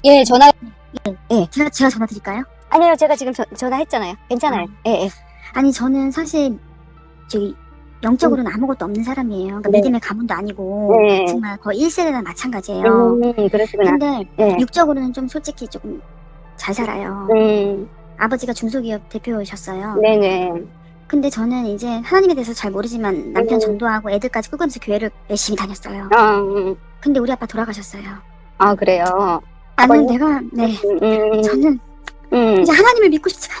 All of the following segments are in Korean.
예, 전화, 예. 제가 전화 드릴까요? 아니요, 제가 지금 전화했잖아요. 괜찮아요. 예, 예. 아니, 저는 사실, 저기, 영적으로는 아무것도 없는 사람이에요. 그러니까 네. 믿음의 가문도 아니고, 네. 정말 거의 1세대나 마찬가지예요. 그러시구나. 근데, 네. 육적으로는 좀 솔직히 조금 잘 살아요. 아버지가 중소기업 대표셨어요. 네네. 근데 저는 이제 하나님에 대해서 잘 모르지만 남편 전도하고 애들까지 끌면서 교회를 열심히 다녔어요. 근데 우리 아빠 돌아가셨어요. 아, 그래요? 나는 아버님? 내가, 네. 저는 음, 이제 하나님을 믿고 싶지가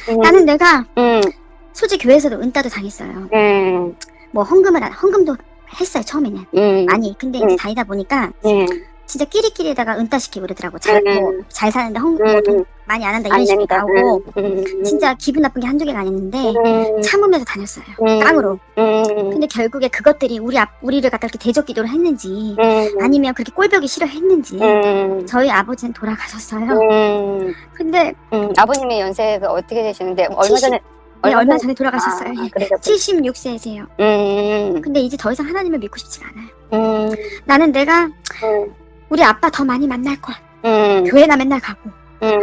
않아요. 나는 내가 음, 솔직히 교회에서도 은따도 당했어요. 뭐 헌금도 했어요, 처음에는. 많이. 근데 이제 다니다 보니까 진짜 끼리끼리에다가 은따 시키고 그러더라고. 잘 사는데 헌금 돈 많이 안 한다 이런 식으로 나오고 진짜 기분 나쁜 게 한두 개가 아니었는데 참으면서 다녔어요. 깡으로. 근데 결국에 그것들이 우리를 갖다 이렇게 대적 기도를 했는지 아니면 그렇게 꼴보기 싫어했는지 저희 아버지는 돌아가셨어요. 근데 아버님의 연세가 어떻게 되시는데 얼마 전에 돌아가셨어요. 아, 그러셨구나. 76세세요. 근데 이제 더 이상 하나님을 믿고 싶지가 않아요. 나는 내가 우리 아빠 더 많이 만날 거야. 교회나 맨날 가고.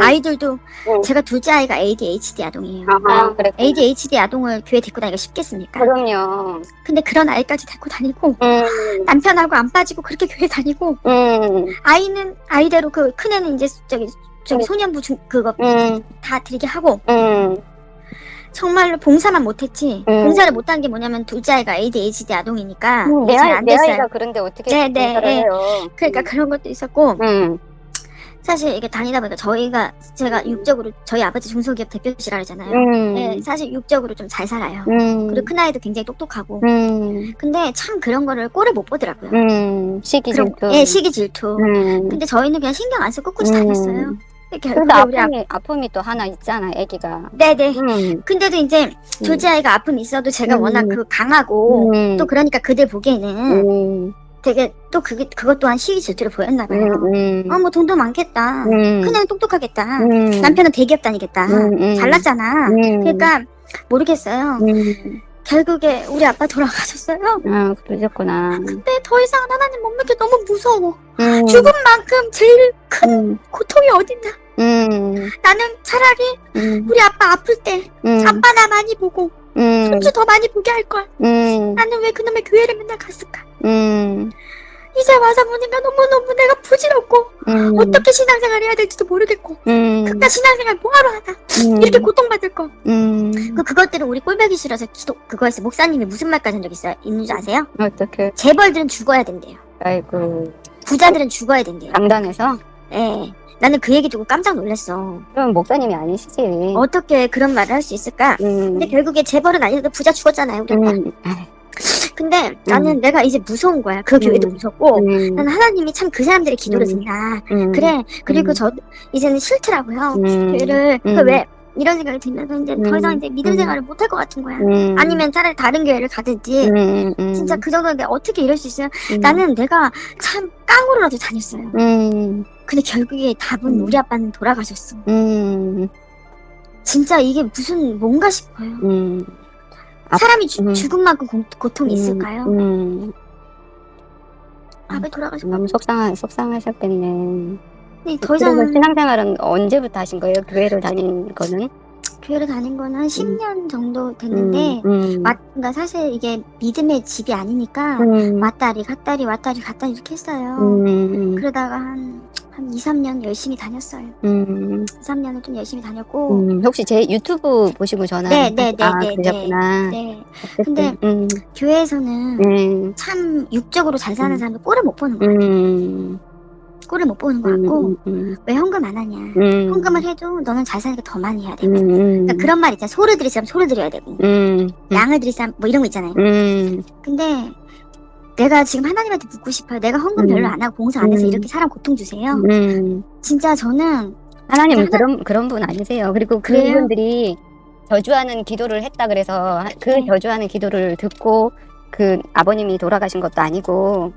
아이들도 제가 둘째 아이가 ADHD 아동이에요. 그래. ADHD 아동을 교회 데리고 다니기가 쉽겠습니까? 그럼요. 근데 그런 아이까지 데리고 다니고 남편하고 안 빠지고 그렇게 교회 다니고 아이는 아이대로 그 큰애는 이제 저기 소년부 그거 다 드리게 하고 정말로 봉사만 못했지. 봉사를 못한 게 뭐냐면 둘째 아이가 ADHD 아동이니까 내 잘 안 됐어요. 아이가 그런데 어떻게 네. 봉사를 해요? 그러니까 그런 것도 있었고 사실 이게 다니다 보니까 제가 육적으로 저희 아버지 중소기업 대표시라 그러잖아요. 네, 사실 육적으로 좀 잘 살아요. 그리고 큰아이도 굉장히 똑똑하고. 근데 참 그런 거를 꼴을 못 보더라고요. 시기 질투. 예, 시기 질투. 근데 저희는 그냥 신경 안 쓰고 꿋꿋이 다녔어요. 그래도 아픔이 또 하나 있잖아, 애기가. 네네. 근데도 이제 둘째 아이가 아픔이 있어도 제가 워낙 강하고 또 그러니까 그들 보기에는 되게 또 그것 또한 시기 질투를 보였나 봐요. 뭐 돈도 많겠다. 큰애는 똑똑하겠다. 남편은 대기업 다니겠다. 잘났잖아. 그러니까 모르겠어요. 결국에 우리 아빠 돌아가셨어요. 그러셨구나. 근데 더 이상 하나님 못 믿게 너무 무서워. 죽은 만큼 제일 큰 고통이 어딨나. 나는 차라리 우리 아빠 아플 때 아빠 나 많이 보고 손주 더 많이 보게 할걸. 나는 왜 그놈의 교회를 맨날 갔을까. 이제 와서 보니까 너무너무 내가 부질없고 어떻게 신앙생활 해야 될지도 모르겠고 그깟 신앙생활 뭐하러 하나 이렇게 고통받을 거. 그것들은 우리 꼴보기 싫어서 그거에서 목사님이 무슨 말까지 한 적 있는 줄 아세요? 어떻게? 재벌들은 죽어야 된대요. 아이고. 부자들은 죽어야 된대요. 강단에서? 네. 나는 그 얘기 듣고 깜짝 놀랐어. 그럼 목사님이 아니시지. 어떻게 그런 말을 할 수 있을까? 근데 결국에 재벌은 아니어도 부자 죽었잖아요, 우리 오빠. 근데 나는 내가 이제 무서운 거야. 그 교회도 무섭고 나는 하나님이 참 그 사람들의 기도를 듣나. 그래. 그리고 저 이제는 싫더라고요. 교회를. 왜? 이런 생각이 들면서 이제 더 이상 이제 믿음 생활을 못할 것 같은 거야. 아니면 차라리 다른 교회를 가든지. 진짜 그 정도인데 어떻게 이럴 수 있어요? 나는 내가 참 깡으로라도 다녔어요. 근데 결국에 답은 우리 아빠는 돌아가셨어. 진짜 이게 무슨 뭔가 싶어요. 사람이 죽은 만큼 고통이 있을까요? 아버지 돌아가셨고. 너무 속상하셨겠네. 더 이상 신앙생활은 언제부터 하신 거예요? 교회를 다닌 거는? 교회를 다닌 거는 한 10년 정도 됐는데 그러니까 사실 이게 믿음의 집이 아니니까 왔다리 갔다리 이렇게 했어요. 그러다가 한 2, 3년 열심히 다녔어요. 2, 3년을 좀 열심히 다녔고 혹시 제 유튜브 보시고 전화? 네. 그러셨구나. 네. 근데 교회에서는 참 육적으로 잘 사는 사람들 꼴을 못 보는 거야. 꼴을 못 보는 것 같고 왜 헌금 안 하냐. 헌금을 해도 너는 잘 사니까 더 많이 해야 되고 그러니까 그런 말 있잖아. 소를 들이시면 소를 드려야 되고 양을 들이시면 뭐 이런 거 있잖아요. 근데 내가 지금 하나님한테 묻고 싶어요. 내가 헌금 별로 안 하고 봉사 안 해서 이렇게 사람 고통 주세요. 진짜 저는 하나님은 그런 분 아니세요. 그리고 그분들이 저주하는 기도를 했다 그래서 그 저주하는 기도를 듣고 그 아버님이 돌아가신 것도 아니고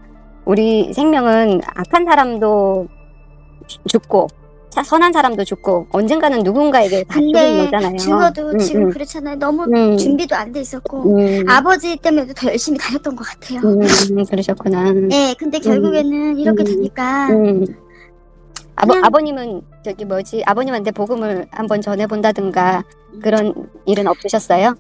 우리 생명은 악한 사람도 죽고 선한 사람도 죽고 언젠가는 누군가에게 다 죽는 거잖아요. 죽어도 지금 그렇잖아요. 너무 준비도 안 돼 있었고 아버지 때문에도 더 열심히 다녔던 것 같아요. 그러셨구나. 네, 근데 결국에는 이렇게 되니까 아버님은 저기 뭐지 아버님한테 복음을 한번 전해본다든가 그런 일은 없으셨어요?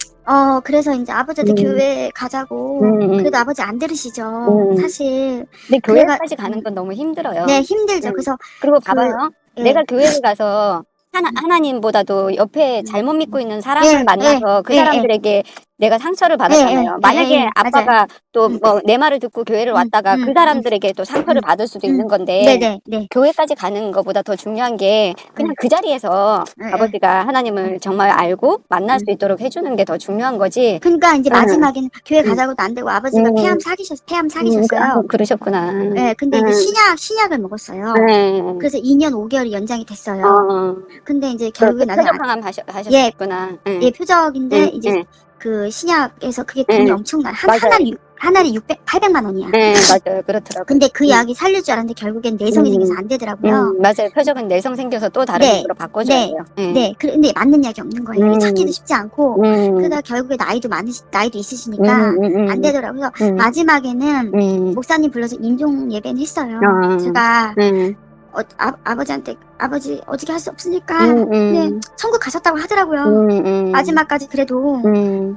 그래서 이제 아버지한테 교회 가자고 그래도 아버지 안 들으시죠. 사실 근데 교회까지 가는 건 너무 힘들어요. 네, 힘들죠. 그래서 그리고 봐봐요. 내가 교회를 가서 하나님보다도 옆에 잘못 믿고 있는 사람을 만나서 그 사람들에게 내가 상처를 받았잖아요. 만약에 아빠가 또 뭐 내 말을 듣고 교회를 왔다가 그 사람들에게 또 상처를 받을 수도 있는 건데 교회까지 가는 것보다 더 중요한 게 그냥 그 자리에서 아버지가 하나님을 정말 알고 만날 수 있도록 해주는 게 더 중요한 거지. 그러니까 이제 마지막에는 교회 가자고도 안 되고 아버지가 폐암 사기셨어요. 그러셨구나. 네, 근데 이제 신약을 먹었어요. 그래서 2년 5개월이 연장이 됐어요. 근데 이제 결국에 나중에 표적항암 하셨구나. 예, 표적인데 이제 그 신약에서 그게 돈이 엄청나요. 하나에 800만 원이야. 네, 맞아요. 그렇더라고요. 근데 그 약이 살릴 줄 알았는데 결국엔 내성이 생겨서 안 되더라고요. 맞아요. 표적은 내성 생겨서 또 다른 약으로 바꿔줘야 돼요. 네. 근데 맞는 약이 없는 거예요. 찾기도 쉽지 않고. 그러다 결국에 나이도 있으시니까 안 되더라고요. 마지막에는 목사님 불러서 임종 예배는 했어요. 제가 아버지한테 아버지 어떻게 할 수 없으니까 네, 천국 가셨다고 하더라고요. 마지막까지 그래도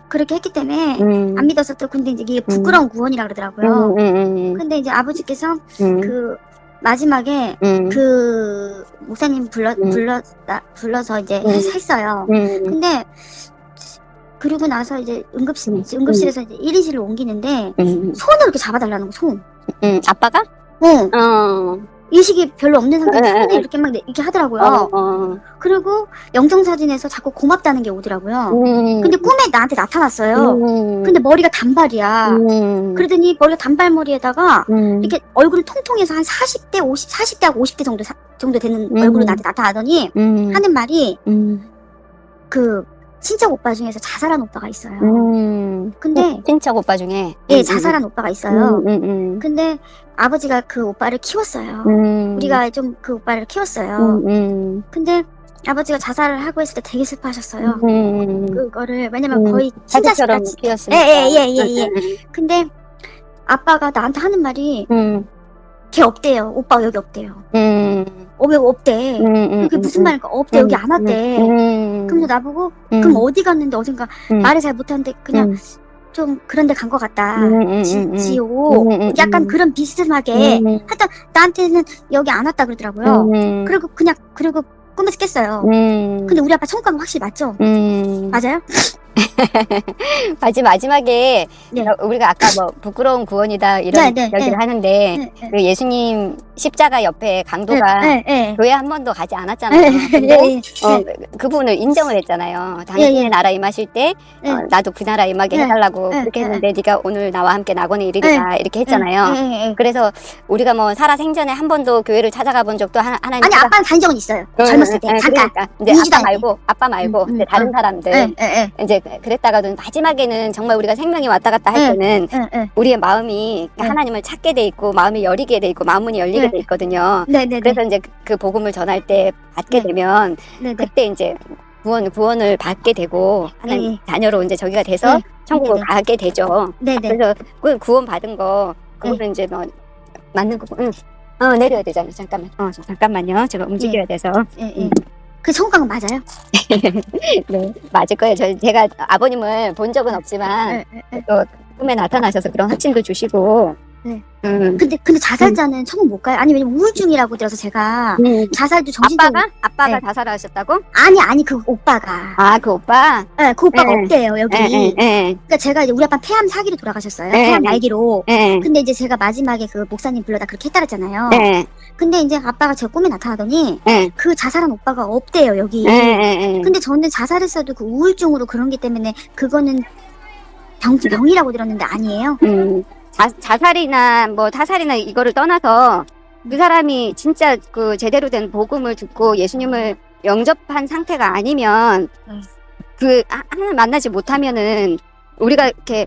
그렇게 했기 때문에 안 믿었었죠. 근데 이제 이게 부끄러운 구원이라 그러더라고요. 근데 이제 아버지께서 그 마지막에 그 목사님 불러서 이제 했어요. 근데 그리고 나서 이제 응급실에서 이제 1인실로 옮기는데 손을 이렇게 잡아달라는 거, 손. 아빠가? 응. 의식이 별로 없는 상태에서 손을 이렇게 막 이렇게 하더라고요. 그리고 영정사진에서 자꾸 고맙다는 게 오더라고요. 근데 꿈에 나한테 나타났어요. 근데 머리가 단발이야. 그러더니 머리가 단발머리에다가 이렇게 얼굴이 통통해서 한 40대하고 50대 정도 되는 얼굴로 나한테 나타나더니 하는 말이 그 친척 오빠 중에서 자살한 오빠가 있어요. 근데 친척 오빠 중에 자살한 오빠가 있어요. 근데 아버지가 그 오빠를 키웠어요. 우리가 좀 그 오빠를 키웠어요. 근데 아버지가 자살을 하고 했을 때 되게 슬퍼하셨어요. 그거를 왜냐면 거의 친자식같이 키웠으니까. 근데 아빠가 나한테 하는 말이 걔 없대요. 오빠가 여기 없대요. 왜 없대? 그게 무슨 말일까? 없대. 여기 안 왔대. 그러면서 나보고 그럼 어디 갔는데 어딘가 말을 잘 못하는데 그냥 좀 그런 데 간 것 같다. 지오. 약간 그런 비스듬하게 하여튼 나한테는 여기 안 왔다 그러더라고요. 그리고 꿈에서 깼어요. 근데 우리 아빠 천국 간 거 확실히 맞죠? 맞아요? 마지막에 우리가 아까 뭐 부끄러운 구원이다 이런 이야기를 하는데 그 예수님 십자가 옆에 강도가 교회 한 번도 가지 않았잖아요. 근데 그분을 인정을 했잖아요. 당신의 나라 임하실 때 나도 그 나라 임하게 해달라고 그렇게 했는데 네가 오늘 나와 함께 낙원에 이르리라 이렇게 했잖아요. 그래서 우리가 뭐 살아 생전에 한 번도 교회를 찾아가 본 적도 하나님 아니 아빠는 다닌 적은 있어요. 젊었을 때 잠깐. 그러니까. 이제 아빠 말고 이제 다른 사람들 이제 그랬다가도 마지막에는 정말 우리가 생명이 왔다 갔다 할 때는 우리의 마음이 하나님을 찾게 돼 있고 마음이 열리게 돼 있고 마음문이 열리게 돼 있거든요. 그래서 이제 그 복음을 전할 때 받게 되면 그때 이제 구원을 받게 되고 하나님 자녀로 이제 저기가 돼서 천국을 가게 되죠. 그래서 그 구원 받은 거 그거는 이제 뭐 맞는 거고. 내려야 되잖아요. 잠깐만요. 제가 움직여야 돼서. 그 천국 간 거 맞아요? 네, 맞을 거예요. 제가 아버님을 본 적은 없지만 또 꿈에 나타나셔서 그런 확신도 주시고. 근데 자살자는 천국 못 가요? 아니 왜냐면 우울증이라고 들어서 제가 자살도 정신적으로 아빠가 자살을 하셨다고? 아니 그 오빠가 그 오빠? 네, 그 오빠가 없대요 여기. 그러니까 제가 이제 우리 아빠 폐암 사기로 돌아가셨어요. 폐암 말기로. 근데 이제 제가 마지막에 그 목사님 불러다 그렇게 했다랬잖아요. 근데 이제 아빠가 제 꿈에 나타나더니 그 자살한 오빠가 없대요 여기. 근데 저는 자살했어도 그 우울증으로 그런 게 때문에 그거는 병이라고 들었는데 아니에요? 자살이나 뭐 타살이나 이거를 떠나서 그 사람이 진짜 그 제대로 된 복음을 듣고 예수님을 영접한 상태가 아니면 그 하나님 만나지 못하면은 우리가 이렇게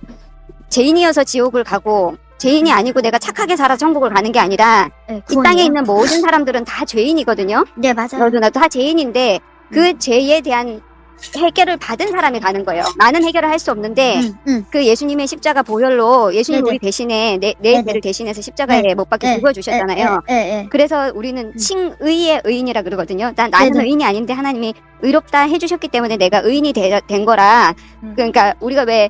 죄인이어서 지옥을 가고 죄인이 아니고 내가 착하게 살아 천국을 가는 게 아니라 이 땅에 있는 모든 사람들은 다 죄인이거든요. 네 맞아요. 너도 나도 다 죄인인데 그 죄에 대한 해결을 받은 사람이 가는 거예요. 나는 해결을 할 수 없는데 그 예수님의 십자가 보혈로 예수님 우리 대신에 내 죄를 대신해서 십자가에 못 박혀 죽어주셨잖아요. 그래서 우리는 칭의의 의인이라 그러거든요. 나는 의인이 아닌데 하나님이 의롭다 해주셨기 때문에 내가 의인이 된 거라. 그러니까 우리가 왜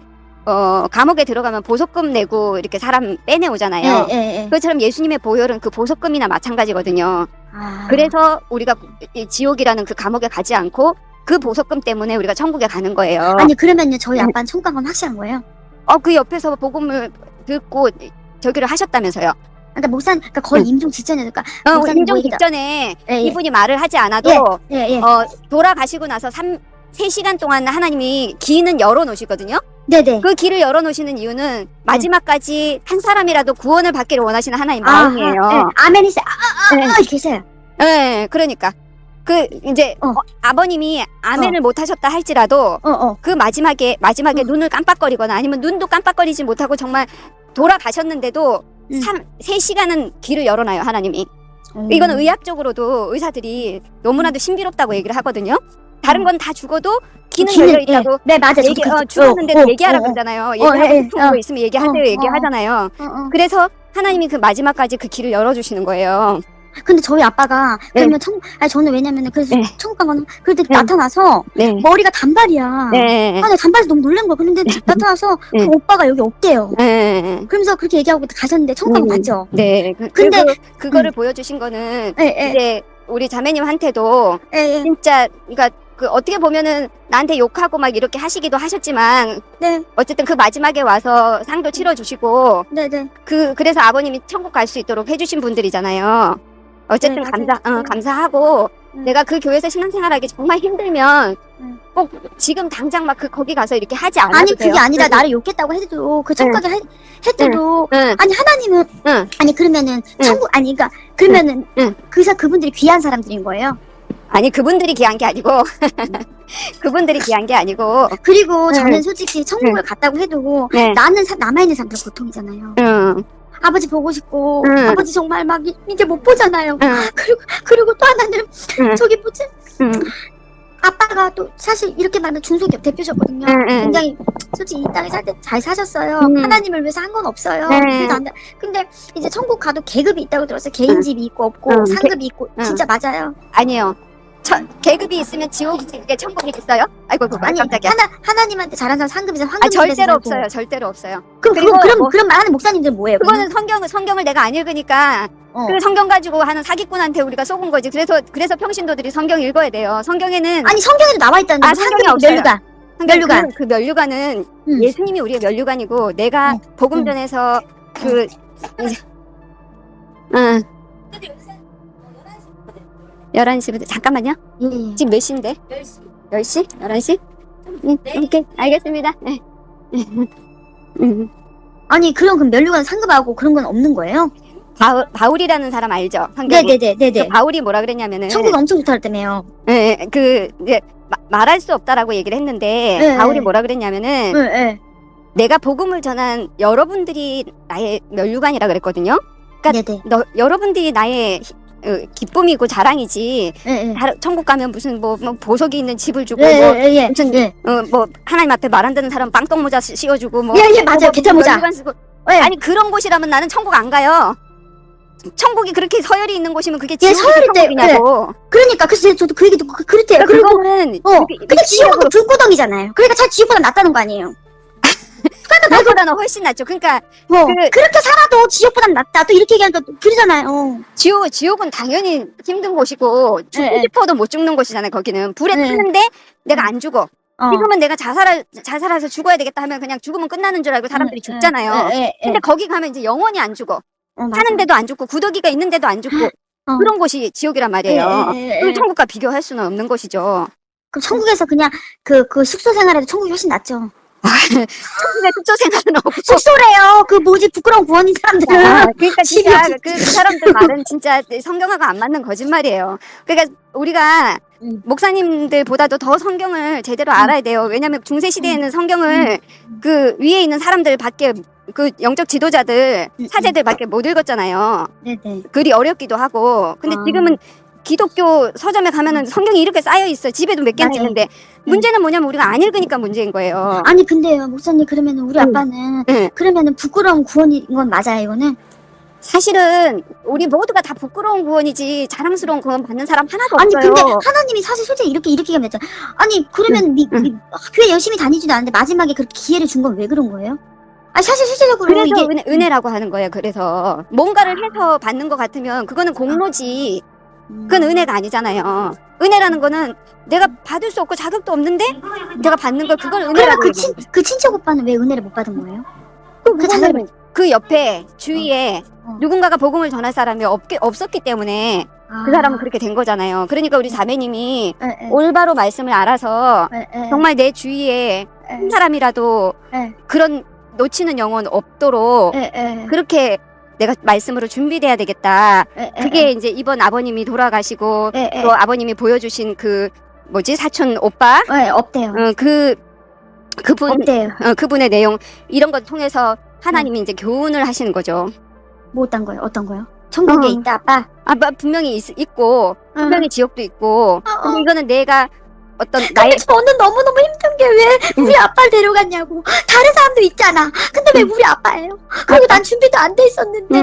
감옥에 들어가면 보석금 내고 이렇게 사람 빼내오잖아요. 그것처럼 예수님의 보혈은 그 보석금이나 마찬가지거든요. 그래서 우리가 이 지옥이라는 그 감옥에 가지 않고 그 보석금 때문에 우리가 천국에 가는 거예요. 아니 그러면요 저희 아빠는 천국 간 건 확실한 거예요? 그 옆에서 복음을 듣고 저기를 하셨다면서요. 그러니까 목사님, 그러니까 거의 임종 직전에, 그러니까 임종 직전에 이분이 말을 하지 않아도 돌아가시고 나서 3시간 동안 하나님이 길은 열어놓으시거든요. 네네. 그 길을 열어놓으시는 이유는 마지막까지 한 사람이라도 구원을 받기를 원하시는 하나님 마음이에요. 아멘이 계세요. 네, 그러니까 그 이제 아버님이 아멘을 못하셨다 할지라도 그 마지막에 눈을 깜빡거리거나 아니면 눈도 깜빡거리지 못하고 정말 돌아가셨는데도 3시간은 길을 열어놔요 하나님이. 이거는 의학적으로도 의사들이 너무나도 신비롭다고 얘기를 하거든요. 다른 건 다 죽어도 귀는 열려있다고. 네, 맞아요. 죽었는데도 얘기하라 그러잖아요. 얘기하고 싶은 거 있으면 얘기하세요. 얘기하잖아요. 그래서 하나님이 그 마지막까지 그 길을 열어주시는 거예요. 근데 저희 아빠가 그러면 저는 왜냐면은 그래서 천국 간 거는 그때 나타나서 머리가 단발이야. 내가 단발에서 너무 놀란 거야. 근데 나타나서 그 오빠가 여기 없대요. 그러면서 그렇게 얘기하고 가셨는데 천국 간 거 맞죠? 네. 근데 그거를 보여주신 거는 이제 우리 자매님한테도 진짜 그러니까 그 어떻게 보면은 나한테 욕하고 막 이렇게 하시기도 하셨지만 어쨌든 그 마지막에 와서 상도 치러주시고 그래서 아버님이 천국 갈 수 있도록 해주신 분들이잖아요. 어쨌든 감사하고 내가 그 교회에서 신앙생활하기 정말 힘들면 꼭 지금 당장 막 거기 가서 이렇게 하지 않아도 아니 돼요. 그게 아니라 나를 욕했다고 해도 그 천국에 해도 아니 하나님은 아니 그러면은 천국 아니 그러니까 그러면은 그분들이 귀한 사람들인 거예요? 아니 그분들이 귀한 게 아니고 그분들이 귀한 게 아니고 그리고 저는 솔직히 천국을 갔다고 해도 나는 남아있는 사람들 고통이잖아요. 아버지 보고 싶고 아버지 정말 막 이제 못 보잖아요. 그리고 또 하나는 저기 뭐지? 아빠가 또 사실 이렇게 말하면 중소기업 대표셨거든요. 굉장히 솔직히 이 땅에 살 때 잘 사셨어요. 하나님을 위해서 한 건 없어요. 근데 이제 천국 가도 계급이 있다고 들었어요. 개인 집이 있고 없고 상급이 있고 진짜 맞아요? 아니에요. 계급이 있으면 지옥이 그게 천국이 있어요? 아이고 아니 깜짝이야. 하나님한테 잘한 사람 상급이죠. 황금 절대로 없어요. 절대로 없어요. 그럼 말하는 목사님들 뭐예요? 그거는 성경을 내가 안 읽으니까 그 성경 가지고 하는 사기꾼한테 우리가 속은 거지. 그래서 평신도들이 성경 읽어야 돼요. 성경에는 아니 성경에도 나와 있다는데 성경에 없어요. 면류관. 그 면류관은 예수님이 우리의 면류관이고 내가 복음 전에서 11시부터 잠깐만요. 지금 몇 시인데? 10시? 11시? 오케이 알겠습니다. 네. 아니 그럼 면류관 상급하고 그런 건 없는 거예요? 바울이라는 사람 알죠? 네네네. 그 바울이 뭐라 그랬냐면은 천국 엄청 좋다 그랬다며요. 이제 말할 수 없다라고 얘기를 했는데 바울이 뭐라 그랬냐면은 내가 복음을 전한 여러분들이 나의 면류관이라 그랬거든요. 그러니까 여러분들이 나의 기쁨이고 자랑이지. 천국 가면 무슨 뭐 보석이 있는 집을 주고 무슨 뭐 하나님 앞에 말 안 듣는 사람 빵떡 모자 씌워주고 맞아요. 기타 모자. 아니 그런 곳이라면 나는 천국 안 가요. 천국이 그렇게 서열이 있는 곳이면 그게 지옥이 천국이냐고. 그러니까 그래서 저도 그 얘기도 그렇대요. 그거는 근데 지옥은 불구덩이잖아요. 그러니까 차 지옥보다 낫다는 거 아니에요? 그거보다는 훨씬 낫죠. 그러니까 그렇게 살아도 지옥보단 낫다. 또 이렇게 얘기하니까 그러잖아요. 지옥은 당연히 힘든 곳이고 죽고 싶어도 못 죽는 곳이잖아요. 거기는 불에 타는데 내가 안 죽어. 지금은 내가 자살해서 죽어야 되겠다 하면 그냥 죽으면 끝나는 줄 알고 사람들이 죽잖아요. 근데 거기 가면 이제 영원히 안 죽어. 사는데도 안 죽고 구더기가 있는데도 안 죽고 그런 곳이 지옥이란 말이에요. 그 천국과 비교할 수는 없는 곳이죠. 그럼 천국에서 그냥 그 숙소 생활해도 천국이 훨씬 낫죠. 천국의 숙소 생활은 없고 숙소래요. 그 뭐지 부끄러운 구원인 사람들은. 그러니까 진짜 그 사람들 말은 진짜 성경하고 안 맞는 거짓말이에요. 그러니까 우리가 목사님들보다도 더 성경을 제대로 알아야 돼요. 왜냐하면 중세 시대에는 성경을 그 위에 있는 사람들밖에 그 영적 지도자들 사제들밖에 못 읽었잖아요. 글이 어렵기도 하고. 근데 지금은 기독교 서점에 가면은 성경이 이렇게 쌓여 있어. 집에도 몇 개는 있는데 문제는 뭐냐면 우리가 안 읽으니까 문제인 거예요. 아니 근데요 목사님 그러면은 우리 아빠는 그러면은 부끄러운 구원인 건 맞아요 이거는? 사실은 우리 모두가 다 부끄러운 구원이지 자랑스러운 구원 받는 사람 하나도 아니 없어요. 근데 하나님이 사실 솔직히 이렇게 얘기하면 아니 그러면 교회 열심히 다니지도 않는데 마지막에 그렇게 기회를 준 건 왜 그런 거예요? 아니 사실 실제적으로 그래서 이게 은혜라고 하는 거예요. 그래서 뭔가를 해서 받는 것 같으면 그거는 공로지. 그건 은혜가 아니잖아요. 은혜라는 거는 내가 받을 수 없고 자격도 없는데 내가 받는 걸 그걸 은혜라고 그러면 그 친척 오빠는 왜 은혜를 못 받은 거예요? 그거는 그 옆에 주위에 누군가가 복음을 전할 사람이 없었기 때문에 그 사람은 그렇게 된 거잖아요. 그러니까 우리 자매님이 올바로 말씀을 알아서 정말 내 주위에 한 사람이라도 그런 놓치는 영혼 없도록 그렇게 내가 말씀으로 준비돼야 되겠다. 그게 이제 이번 아버님이 돌아가시고 또 아버님이 보여주신 그 뭐지 사촌 오빠 없대요. 그분 없대요. 그분의 내용 이런 것 통해서 하나님이 이제 교훈을 하시는 거죠. 뭐 어떤 거요? 어떤 거요? 천국에 있다 아빠? 아빠 분명히 있고 분명히 지옥도 있고 근데 이거는 내가 어떤 나의 저는 너무너무 힘든 게 왜 우리 아빠를 데려갔냐고. 다른 사람도 있잖아. 근데 왜 우리 아빠예요? 그리고 난 준비도 안 돼 있었는데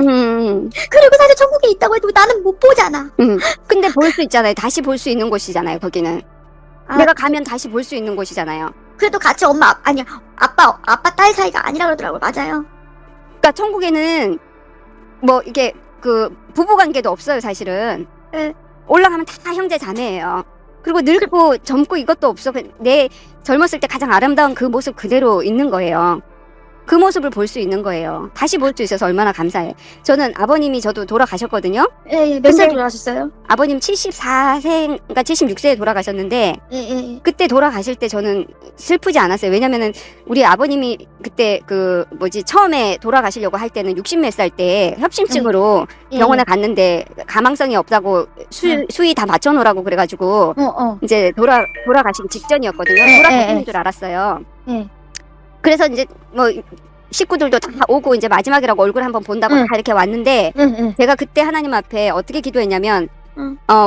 그리고 사실 천국에 있다고 해도 나는 못 보잖아. 근데 볼 수 있잖아요. 다시 볼 수 있는 곳이잖아요. 거기는 내가 가면 다시 볼 수 있는 곳이잖아요. 그래도 같이 엄마 아니 아빠 딸 사이가 아니라 그러더라고요. 맞아요. 그러니까 천국에는 뭐 이게 그 부부 관계도 없어요. 사실은 올라가면 다 형제 자매예요. 그리고 늙고 젊고 이것도 없어. 내 젊었을 때 가장 아름다운 그 모습 그대로 있는 거예요. 그 모습을 볼 수 있는 거예요. 다시 볼 수 있어서 얼마나 감사해. 저는 아버님이 저도 돌아가셨거든요. 몇 살 돌아가셨어요? 아버님 74세인가 76세에 돌아가셨는데 그때 돌아가실 때 저는 슬프지 않았어요. 왜냐면은 우리 아버님이 그때 그 뭐지 처음에 돌아가시려고 할 때는 60몇 살 때 협심증으로 병원에 갔는데 가망성이 없다고 수위 다 맞춰놓으라고 그래가지고 이제 돌아가시기 직전이었거든요. 돌아가시는 줄 알았어요. 그래서 이제 뭐 식구들도 다 오고 이제 마지막이라고 얼굴 한번 본다고 다 이렇게 왔는데 제가 그때 하나님 앞에 어떻게 기도했냐면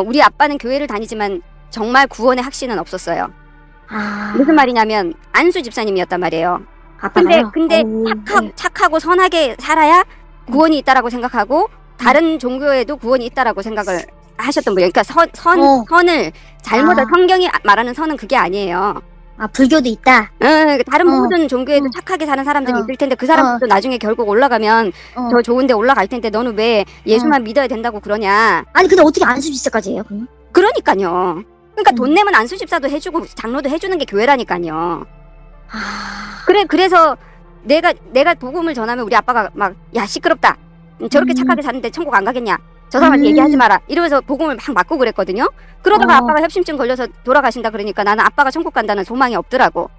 우리 아빠는 교회를 다니지만 정말 구원의 확신은 없었어요. 무슨 말이냐면 안수 집사님이었단 말이에요. 근데 착하고 선하게 살아야 구원이 있다라고 생각하고 다른 종교에도 구원이 있다라고 생각을 하셨던 분이에요. 그러니까 선을 잘못한 성경이 말하는 선은 그게 아니에요. 불교도 있다. 다른 모든 종교에도 착하게 사는 사람들이 있을 텐데 그 사람들도 나중에 결국 올라가면 더 좋은데 올라갈 텐데 너는 왜 예수만 믿어야 된다고 그러냐. 아니 근데 어떻게 안수 집사까지 해요? 그러면? 그러니까요. 그러니까 돈 내면 안수 집사도 해주고 장로도 해주는 게 교회라니까요. 그래서 내가 복음을 전하면 우리 아빠가 막 야 시끄럽다. 저렇게 착하게 사는데 천국 안 가겠냐. 저 사람한테 얘기하지 마라. 이러면서 복음을 막 맞고 그랬거든요. 그러다가 아빠가 협심증 걸려서 돌아가신다 그러니까 나는 아빠가 천국 간다는 소망이 없더라고.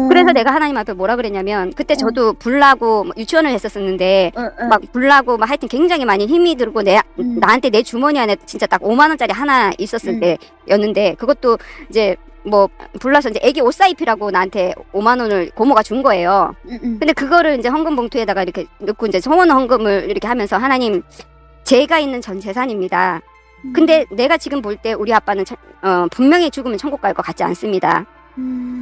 그래서 내가 하나님 앞에 뭐라 그랬냐면 그때 저도 불나고 유치원을 했었는데 막 불나고 막 하여튼 굉장히 많이 힘이 들고 나한테 내 주머니 안에 진짜 딱 5만 원짜리 하나 있었을 때였는데 그것도 이제 뭐 불나서 이제 애기 옷 사입히라고 나한테 5만 원을 고모가 준 거예요. 근데 그거를 이제 헌금 봉투에다가 이렇게 넣고 이제 소원 헌금을 이렇게 하면서 하나님 제가 있는 전 재산입니다. 근데 내가 지금 볼 때 우리 아빠는 분명히 죽으면 천국 갈 것 같지 않습니다.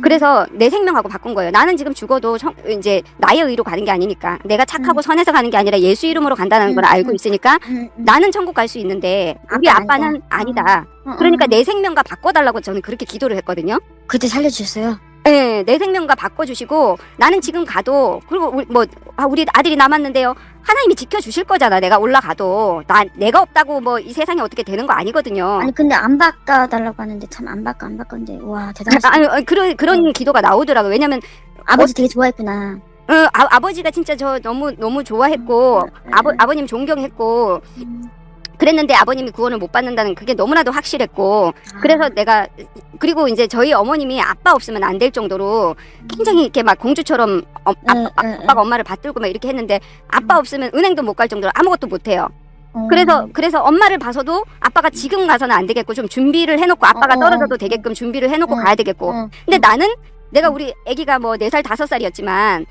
그래서 내 생명하고 바꾼 거예요. 나는 지금 죽어도 이제 나의 의로 가는 게 아니니까 내가 착하고 선해서 가는 게 아니라 예수 이름으로 간다는 걸 알고 있으니까 나는 천국 갈 수 있는데 우리 아빠는 아니다. 그러니까 내 생명과 바꿔달라고 저는 그렇게 기도를 했거든요. 그때 살려주셨어요? 네, 내 생명과 바꿔주시고 나는 지금 가도 그리고 우리 아들이 남았는데요. 하나님이 지켜주실 거잖아. 내가 올라가도 내가 없다고 뭐 이 세상에 어떻게 되는 거 아니거든요. 아니 근데 안 바꿔달라고 하는데 참 안 바꿨는데 와 대단하시다. 그런 기도가 나오더라고요. 왜냐면 아버지 되게 좋아했구나. 아버지가 진짜 저 너무 좋아했고 아버님 존경했고 그랬는데 아버님이 구원을 못 받는다는 그게 너무나도 확실했고 그래서 내가 그리고 이제 저희 어머님이 아빠 없으면 안 될 정도로 굉장히 이렇게 막 공주처럼 아빠가 엄마를 받들고 막 이렇게 했는데 아빠 없으면 은행도 못 갈 정도로 아무것도 못 해요. 그래서 엄마를 봐서도 아빠가 지금 가서는 안 되겠고 좀 준비를 해놓고 아빠가 떨어져도 되게끔 준비를 해놓고 가야 되겠고 근데 나는 내가 우리 아기가 뭐 4살 5살이었지만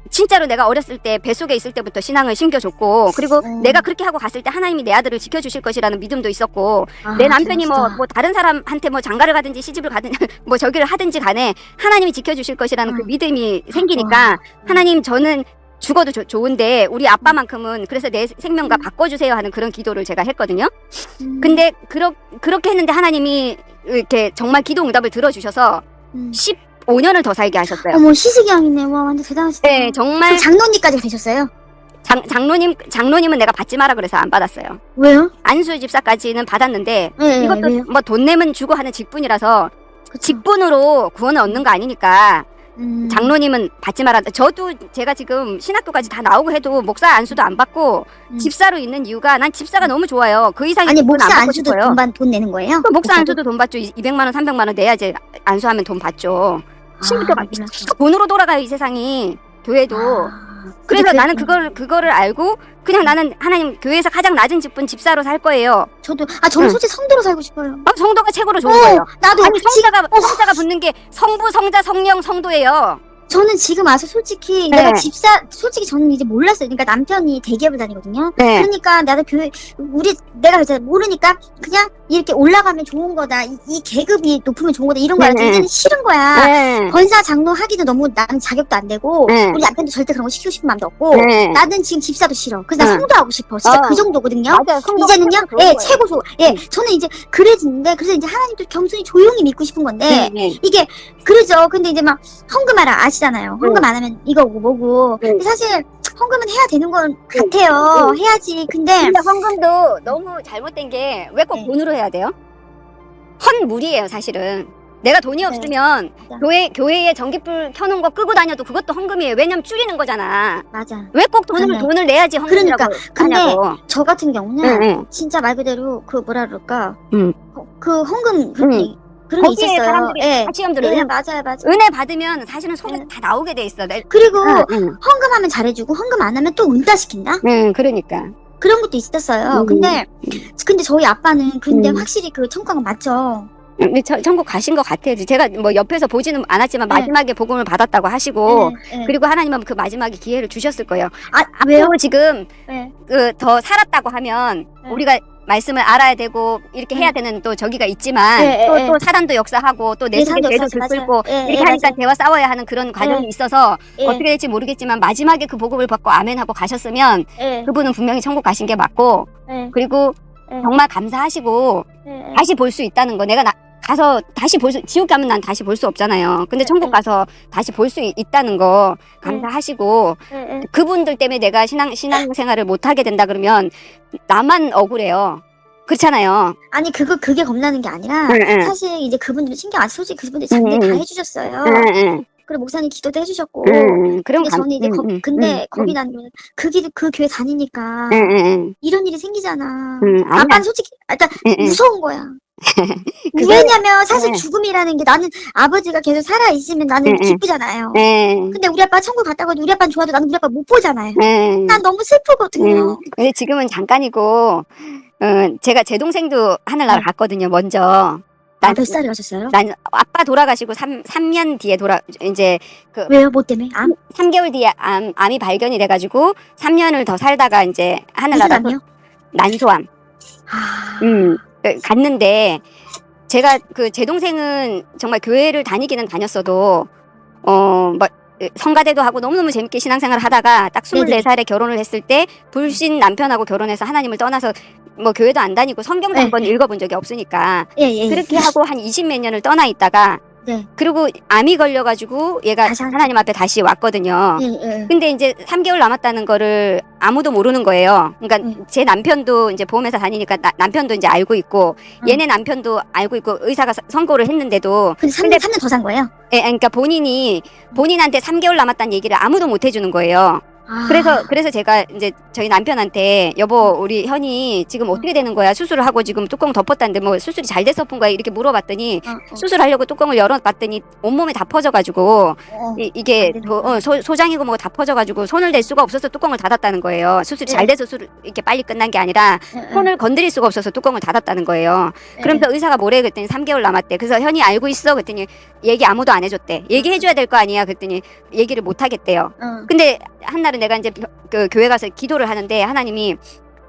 진짜로 내가 어렸을 때 뱃속에 있을 때부터 신앙을 심겨줬고, 그리고 내가 그렇게 하고 갔을 때 하나님이 내 아들을 지켜주실 것이라는 믿음도 있었고, 내 남편이 뭐 다른 사람한테 뭐 장가를 가든지 시집을 가든지 뭐 저기를 하든지 간에 하나님이 지켜주실 것이라는 그 믿음이 생기니까, 하나님 저는 죽어도 좋은데 우리 아빠만큼은 그래서 내 생명과 바꿔주세요 하는 그런 기도를 제가 했거든요. 근데 그렇게 했는데 하나님이 이렇게 정말 기도 응답을 들어주셔서 15년을 더 살게 하셨어요. 어머, 희식양이네. 와, 완전 대단하시다. 네, 정말. 그 장로님까지 되셨어요? 장로님은 내가 받지 마라 그래서 안 받았어요. 왜요? 안수 집사까지는 받았는데, 네, 이것도 왜요? 뭐 돈 내면 주고 하는 직분이라서 그쵸. 직분으로 구원을 얻는 거 아니니까 장로님은 받지 마라. 저도 제가 지금 신학교까지 다 나오고 해도 목사 안수도 안 받고 집사로 있는 이유가, 난 집사가 너무 좋아요. 그 이상의 아니, 직분은 목사 안 받고 안수도 싶어요. 돈 내는 거예요? 목사 안수도 돈 받죠. 200만 원, 300만 원 내야지 안수하면 돈 받죠. 신부가 돈으로 돌아가요, 이 세상이. 교회도. 그래서 나는 그거를 알고 그냥 나는 하나님 교회에서 가장 낮은 직분 집사로 살 거예요. 저는 솔직히 성도로 살고 싶어요. 성도가 최고로 좋은 거예요. 나도. 아니 성자가 붙는 게 성부, 성자, 성령, 성도예요. 저는 지금 와서 솔직히 네. 내가 솔직히 저는 이제 몰랐어요. 그러니까 남편이 대기업을 다니거든요. 네. 그러니까 나도 내가 이제 모르니까 그냥 이렇게 올라가면 좋은 거다. 이 계급이 높으면 좋은 거다. 이런 거야. 네. 이제는 싫은 거야. 네. 권사 장로 하기도 너무 나는 자격도 안 되고 네. 우리 남편도 절대 그런 거 시키고 싶은 마음도 없고 네. 나는 지금 집사도 싫어. 그래서 나 성도하고 싶어. 진짜 그 정도거든요. 맞아요. 이제는요. 최고 좋아. 저는 이제 그래지는데 그래서 이제 하나님도 겸손히 조용히 믿고 싶은 건데 이게 그러죠. 근데 이제 막 헌금하라 아시잖아요. 헌금 안 하면 이거고 뭐고. 근데 사실 헌금은 해야 되는 건 같아요. 해야지. 근데 헌금도 너무 잘못된 게 왜 꼭 돈으로 해야 돼요? 헌물이에요, 사실은. 내가 돈이 없으면 교회에 전기불 켜놓은 거 끄고 다녀도 그것도 헌금이에요. 왜냐면 줄이는 거잖아. 맞아. 왜 꼭 돈을 내야지 헌금이라고 근데 하냐고. 저 같은 경우는 진짜 말 그대로 그 뭐라 그럴까 그 헌금 그런 게 있었어요. 사람들이 가치점들을 맞아요. 은혜 받으면 사실은 속에 다 나오게 돼 있어. 그리고 헌금하면 잘해주고 헌금 안 하면 또 은따시킨다? 그러니까. 그런 것도 있었어요. 근데 저희 아빠는 확실히 그 천국은 맞죠. 천국 가신 것 같아요. 제가 뭐 옆에서 보지는 않았지만 마지막에 복음을 받았다고 하시고 그리고 하나님은 그 마지막에 기회를 주셨을 거예요. 왜요? 앞으로 지금 더 살았다고 하면 우리가 말씀을 알아야 되고 이렇게 해야 되는 또 저기가 있지만 또 사단도 역사하고 또 내 속에 죄도 들끓고 이렇게 하니까 대화 싸워야 하는 그런 과정이 있어서 어떻게 될지 모르겠지만 마지막에 그 복음을 받고 아멘하고 가셨으면 그분은 분명히 천국 가신 게 맞고 그리고 정말 감사하시고 다시 볼 수 있다는 거. 내가 가서 다시 지옥 가면 난 다시 볼 수 없잖아요. 근데 천국 가서 다시 볼 수 있다는 거 감사하시고 그분들 때문에 내가 신앙생활을 못하게 된다 그러면 나만 억울해요. 그렇잖아요. 아니 그게 겁나는 게 아니라 사실 이제 그분들 신경 안 솔직히 그분들 자기들 다 해주셨어요. 그리고 목사님 기도도 해주셨고 근데 저는 이제 근데 겁이 나는 게 그 교회 다니니까 이런 일이 생기잖아. 아빠는 솔직히 일단 무서운 거야. 왜냐면 사실 죽음이라는 게 나는 아버지가 계속 살아있으면 나는 기쁘잖아요. 근데 우리 아빠 천국 갔다고 해도 우리 아빠는 좋아도 나는 우리 아빠 못 보잖아요. 난 너무 슬프거든요. 근데 지금은 잠깐이고 제가 제 동생도 하늘나라 갔거든요. 먼저. 몇 살에 가셨어요? 난 아빠 돌아가시고 3년 뒤에 이제 왜요? 뭐 때문에? 3개월 뒤에 암이 발견이 돼가지고 3년을 더 살다가 이제 하늘나라 난소암. 갔는데 제가 제 동생은 정말 교회를 다니기는 다녔어도 뭐 성가대도 하고 너무너무 재밌게 신앙생활을 하다가 딱 24살에 결혼을 했을 때 불신 남편하고 결혼해서 하나님을 떠나서 뭐 교회도 안 다니고 성경도 한 번 읽어본 적이 없으니까 그렇게 하고 한 20몇 년을 떠나 있다가 그리고 암이 걸려가지고 얘가 하나님 앞에 다시 왔거든요. 근데 이제 3개월 남았다는 거를 아무도 모르는 거예요. 그러니까 제 남편도 이제 보험회사 다니니까 남편도 이제 알고 있고 얘네 남편도 알고 있고 의사가 선고를 했는데도 근데 3년 더 산 거예요? 그러니까 본인한테 3개월 남았다는 얘기를 아무도 못 해주는 거예요. 그래서 제가 이제 저희 남편한테 여보 우리 현이 지금 어떻게 되는 거야? 수술을 하고 지금 뚜껑 덮었다는데 뭐 수술이 잘 돼서 푼 거야? 이렇게 물어봤더니 수술하려고 뚜껑을 열어봤더니 온몸에 다 퍼져가지고 이게 소장이고 뭐가 다 퍼져가지고 손을 댈 수가 없어서 뚜껑을 닫았다는 거예요. 수술이 잘 돼서 이렇게 빨리 끝난 게 아니라 손을 건드릴 수가 없어서 뚜껑을 닫았다는 거예요. 그러면서 의사가 뭐래 그랬더니 3개월 남았대. 그래서 현이 알고 있어? 그랬더니 얘기 아무도 안 해줬대. 얘기해줘야 될 거 아니야? 그랬더니 얘기를 못 하겠대요. 근데 한날은 내가 이제 그 교회 가서 기도를 하는데 하나님이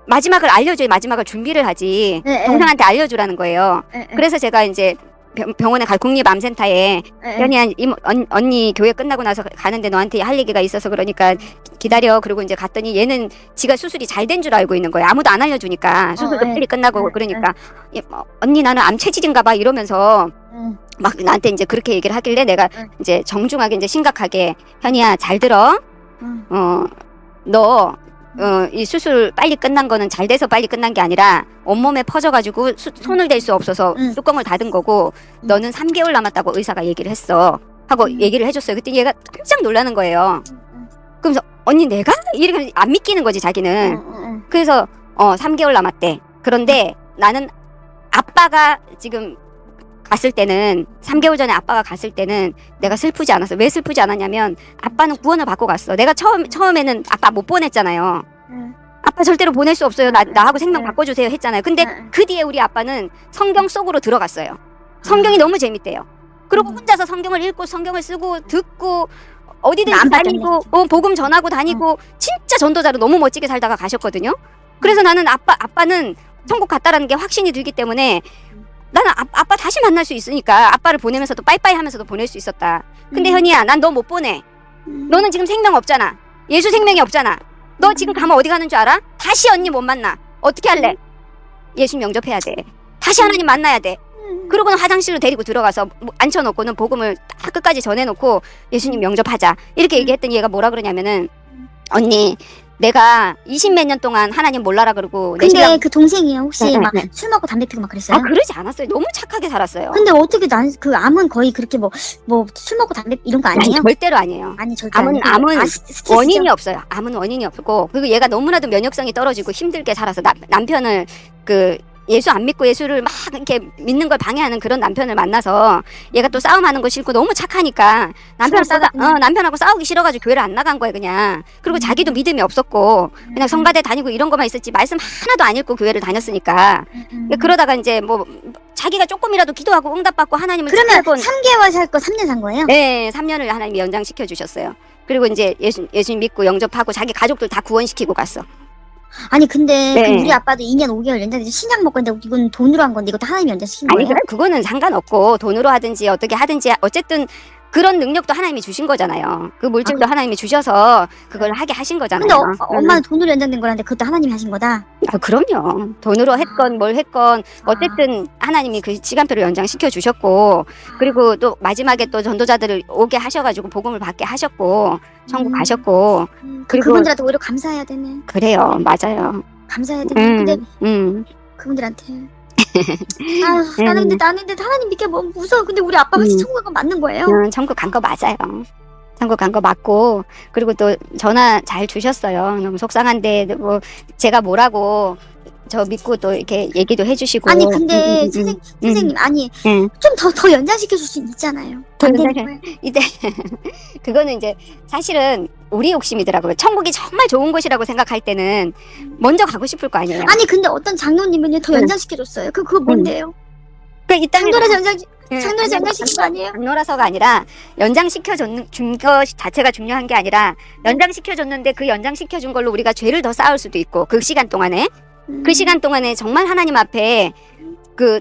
마지막을 알려줘야 마지막을 준비를 하지 동생한테 알려주라는 거예요. 그래서 제가 이제 병원에 갈 국립암센터에 현이야 언니 교회 끝나고 나서 가는데 너한테 할 얘기가 있어서 그러니까 기다려. 그리고 이제 갔더니 얘는 지가 수술이 잘 된 줄 알고 있는 거예요. 아무도 안 알려주니까 수술도 빨리 끝나고 그러니까 언니 나는 암 체질인가 봐 이러면서 막 나한테 이제 그렇게 얘기를 하길래 내가 이제 정중하게 이제 심각하게 현이야 잘 들어. 너 이 수술 빨리 끝난 거는 잘 돼서 빨리 끝난 게 아니라 온몸에 퍼져가지고 손을 댈 수 없어서 뚜껑을 닫은 거고 너는 3개월 남았다고 의사가 얘기를 했어 하고 얘기를 해줬어요. 그때 얘가 깜짝 놀라는 거예요. 그러면서 언니 내가? 이렇게 안 믿기는 거지 자기는. 그래서 3개월 남았대. 그런데 나는 아빠가 지금 갔을 때는 3개월 전에 아빠가 갔을 때는 내가 슬프지 않았어. 왜 슬프지 않았냐면 아빠는 구원을 받고 갔어. 내가 처음에는 아빠 못 보냈잖아요. 아빠 절대로 보낼 수 없어요. 나하고 생명 바꿔주세요 했잖아요. 근데 그 뒤에 우리 아빠는 성경 속으로 들어갔어요. 성경이 너무 재밌대요. 그리고 혼자서 성경을 읽고 성경을 쓰고 듣고 어디든지 다니고 복음 전하고 다니고 진짜 전도자로 너무 멋지게 살다가 가셨거든요. 그래서 나는 아빠는 천국 갔다라는 게 확신이 들기 때문에 나는 아빠 다시 만날 수 있으니까 아빠를 보내면서도 빠이빠이 하면서도 보낼 수 있었다. 근데 현이야 난 너 못 보내. 너는 지금 생명 없잖아. 예수 생명이 없잖아. 너 지금 가면 어디 가는 줄 알아? 다시 언니 못 만나. 어떻게 할래? 예수 영접해야 돼. 다시 하나님 만나야 돼. 그러고는 화장실로 데리고 들어가서 앉혀놓고는 복음을 다 끝까지 전해놓고 예수님 영접하자. 이렇게 얘기했더니 얘가 뭐라 그러냐면은 언니 내가 20몇 년 동안 하나님 몰라라 그러고 근데 그 동생이요 혹시 막 술 먹고 담배 피고 막 그랬어요? 아 그러지 않았어요. 너무 착하게 살았어요. 근데 어떻게 난 그 암은 거의 그렇게 뭐 술 먹고 담배 이런 거 아니에요? 절대로 아니에요. 아니 절대 암은 스트레스죠? 원인이 없어요. 암은 원인이 없고 그리고 얘가 너무나도 면역성이 떨어지고 힘들게 살아서 남편을 예수 안 믿고 예수를 막 이렇게 믿는 걸 방해하는 그런 남편을 만나서 얘가 또 싸움하는 거 싫고 너무 착하니까 남편하고 싸우기 싫어가지고 교회를 안 나간 거야 그냥. 그리고 자기도 믿음이 없었고 그냥 성가대 다니고 이런 것만 있었지 말씀 하나도 안 읽고 교회를 다녔으니까 그러다가 이제 뭐 자기가 조금이라도 기도하고 응답받고 하나님을 그러면 3개월 살 거 3년 산 거예요? 네 3년을 하나님이 연장시켜 주셨어요. 그리고 이제 예수 믿고 영접하고 자기 가족들 다 구원시키고 갔어. 아니 근데 우리 아빠도 2년 5개월 연장돼서 신약 먹고 있는데 이건 돈으로 한 건데 이것도 하나님이 연장시킨 거예요? 아니 그거는 상관없고 돈으로 하든지 어떻게 하든지 어쨌든 그런 능력도 하나님이 주신 거잖아요. 그 물질도 하나님이 주셔서 그걸 하게 하신 거잖아요. 근데 엄마는 돈으로 연장된 거라는데 그것도 하나님이 하신 거다? 아, 그럼요. 돈으로 했건 뭘 했건 어쨌든 하나님이 그 시간표를 연장시켜 주셨고 그리고 또 마지막에 또 전도자들을 오게 하셔가지고 복음을 받게 하셨고 천국 가셨고 그리고 그분들한테 오히려 감사해야 되네. 그래요. 맞아요. 감사해야 되네. 근데 그분들한테 나는 근데 하나님 믿게 뭐 무서워. 근데 우리 아빠가 천국 간 거 맞는 거예요? 천국 간 거 맞아요. 천국 간 거 맞고 그리고 또 전화 잘 주셨어요. 너무 속상한데 뭐 제가 뭐라고 저 믿고 또 이렇게 얘기도 해주시고. 아니 근데 선생님 아니 좀 더 연장시켜 줄 수 있잖아요. 이제 그거는 이제 사실은 우리 욕심이더라고요. 천국이 정말 좋은 곳이라고 생각할 때는 먼저 가고 싶을 거 아니에요. 아니 근데 어떤 장로님은 더 연장시켜 줬어요. 그거 뭔데요? 장로라서 연장시킨 거 아니에요? 장로라서가 아니라 연장시켜 준 것 자체가 중요한 게 아니라 연장시켜 줬는데 그 연장시켜 준 걸로 우리가 죄를 더 쌓을 수도 있고 그 시간 동안에 그 시간 동안에 정말 하나님 앞에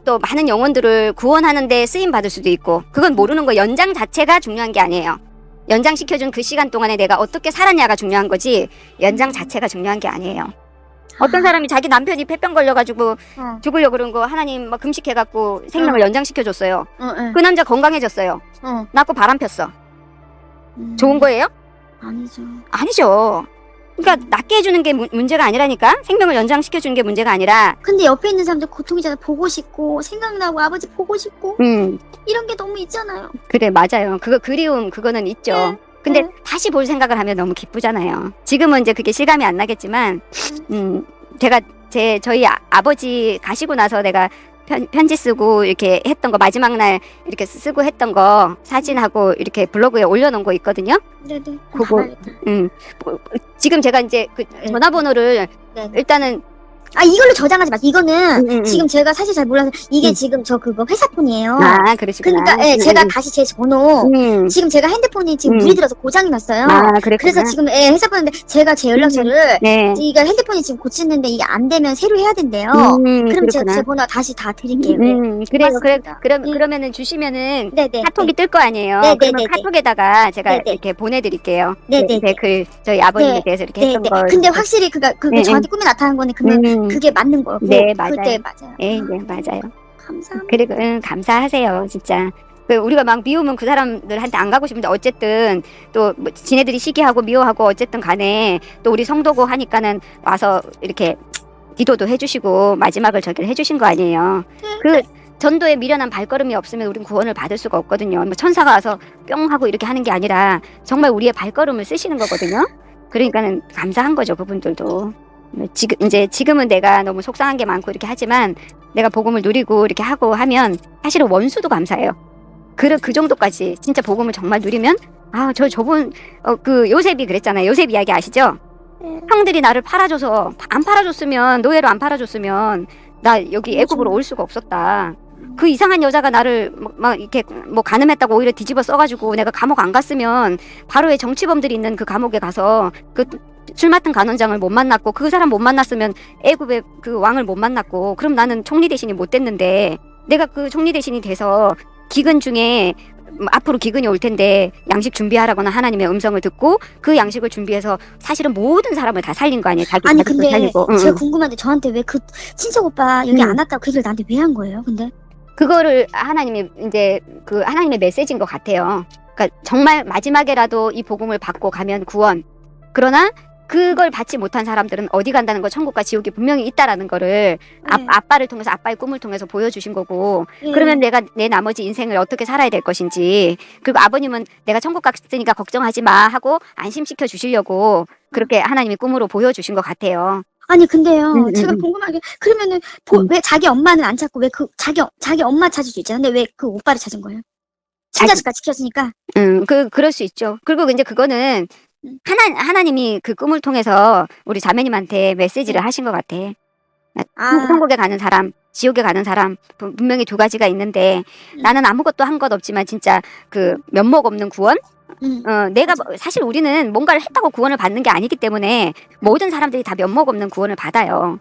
또 많은 영혼들을 구원하는데 쓰임 받을 수도 있고 그건 모르는 거. 연장 자체가 중요한 게 아니에요. 연장시켜준 그 시간 동안에 내가 어떻게 살았냐가 중요한 거지 연장 자체가 중요한 게 아니에요. 어떤 사람이 자기 남편이 폐병 걸려가지고 죽으려고 그런 거 하나님 막 금식해갖고 생명을 연장시켜줬어요. 그 남자 건강해졌어요. 낳고 바람 폈어. 좋은 거예요? 아니죠. 그러니까 낫게 해주는 게 문제가 아니라니까. 생명을 연장시켜주는 게 문제가 아니라. 근데 옆에 있는 사람들 고통이잖아. 보고 싶고 생각나고 아버지 보고 싶고 이런 게 너무 있잖아요. 그래 맞아요. 그거 그리움 그거는 있죠. 근데 다시 볼 생각을 하면 너무 기쁘잖아요. 지금은 이제 그게 실감이 안 나겠지만, 제가 저희 아버지 가시고 나서 내가 편지 쓰고 이렇게 했던 거, 마지막 날 이렇게 쓰고 했던 거 사진하고 이렇게 블로그에 올려놓은 거 있거든요. 네네. 그거, 지금 제가 이제 그 전화번호를 일단은 이걸로 저장하지 마세요. 이거는 지금 제가 사실 잘 몰라서 이게 지금 저 그거 회사 폰이에요. 아, 그러시구나. 그러니까 제가 다시 제 번호 지금 제가 핸드폰이 지금 물이 들어서 고장이 났어요. 아, 그랬구나. 그래서 지금 회사 폰인데 제가 제 연락처를 이거 핸드폰이 지금 고치는데 이게 안 되면 새로 해야 된대요. 그럼 제 번호 다시 다 드릴게요. 그래요. 고맙습니다. 그러면은 주시면은 네네. 카톡이 뜰 거 아니에요. 네네네네. 그러면 카톡에다가 제가 네네. 이렇게 보내드릴게요. 네네네. 제 글 저희 아버님에 대해서 이렇게 했던 걸. 근데 확실히 그거 저한테 꿈에 나타난 거는 그러면 그게 맞는 거고. 네, 맞아요. 그때 맞아요. 네, 맞아요. 감사합니다. 그리고 감사하세요, 진짜. 우리가 막 미우면 그 사람들한테 안 가고 싶은데 어쨌든 또 뭐 지네들이 시기하고 미워하고 어쨌든 간에 또 우리 성도고 하니까는 와서 이렇게 기도도 해주시고 마지막을 저기를 해주신 거 아니에요. 그 전도에 미련한 발걸음이 없으면 우린 구원을 받을 수가 없거든요. 뭐 천사가 와서 뿅 하고 이렇게 하는 게 아니라 정말 우리의 발걸음을 쓰시는 거거든요. 그러니까는 감사한 거죠, 그분들도. 지금은 내가 너무 속상한 게 많고 이렇게 하지만 내가 복음을 누리고 이렇게 하고 하면 사실은 원수도 감사해요. 그 정도까지 진짜 복음을 정말 누리면 저분 그 요셉이 그랬잖아요. 요셉 이야기 아시죠? 형들이 나를 팔아줘서 안 팔아줬으면 노예로 안 팔아줬으면 나 여기 애굽으로 올 수가 없었다. 그 이상한 여자가 나를 막 이렇게 뭐 간음했다고 오히려 뒤집어 써가지고 내가 감옥 안 갔으면 바로의 정치범들이 있는 그 감옥에 가서 그 술 맡은 간원장을 못 만났고 그 사람 못 만났으면 애굽의 그 왕을 못 만났고 그럼 나는 총리 대신이 못 됐는데 내가 그 총리 대신이 돼서 기근 중에 앞으로 기근이 올 텐데 양식 준비하라거나 하나님의 음성을 듣고 그 양식을 준비해서 사실은 모든 사람을 다 살린 거 아니에요. 자기 아니 가족도 근데 살리고. 제가 궁금한데 저한테 왜 그 친척 오빠 여기 안 왔다고 그 얘기를 나한테 왜 한 거예요? 근데 그거를 하나님이 이제 그 하나님의 메시지인 것 같아요. 그러니까 정말 마지막에라도 이 복음을 받고 가면 구원. 그러나 그걸 받지 못한 사람들은 어디 간다는 거, 천국과 지옥이 분명히 있다라는 거를 아빠를 통해서, 아빠의 꿈을 통해서 보여주신 거고, 그러면 내가 내 나머지 인생을 어떻게 살아야 될 것인지, 그리고 아버님은 내가 천국 갔으니까 걱정하지 마 하고 안심시켜 주시려고 그렇게 하나님이 꿈으로 보여주신 것 같아요. 아니 근데요 제가 궁금한 게 그러면은 왜 자기 엄마는 안 찾고 왜 그 자기 엄마 찾을 수 있잖아요. 근데 왜 그 오빠를 찾은 거예요? 친자식까지 지켰으니까. 그럴 수 있죠. 그리고 이제 그거는 하나님이 그 꿈을 통해서 우리 자매님한테 메시지를 하신 것 같아. 천국에 가는 사람, 지옥에 가는 사람 분명히 두 가지가 있는데 나는 아무것도 한 것 없지만 진짜 그 면목 없는 구원? 내가 사실 우리는 뭔가를 했다고 구원을 받는 게 아니기 때문에 모든 사람들이 다 면목 없는 구원을 받아요.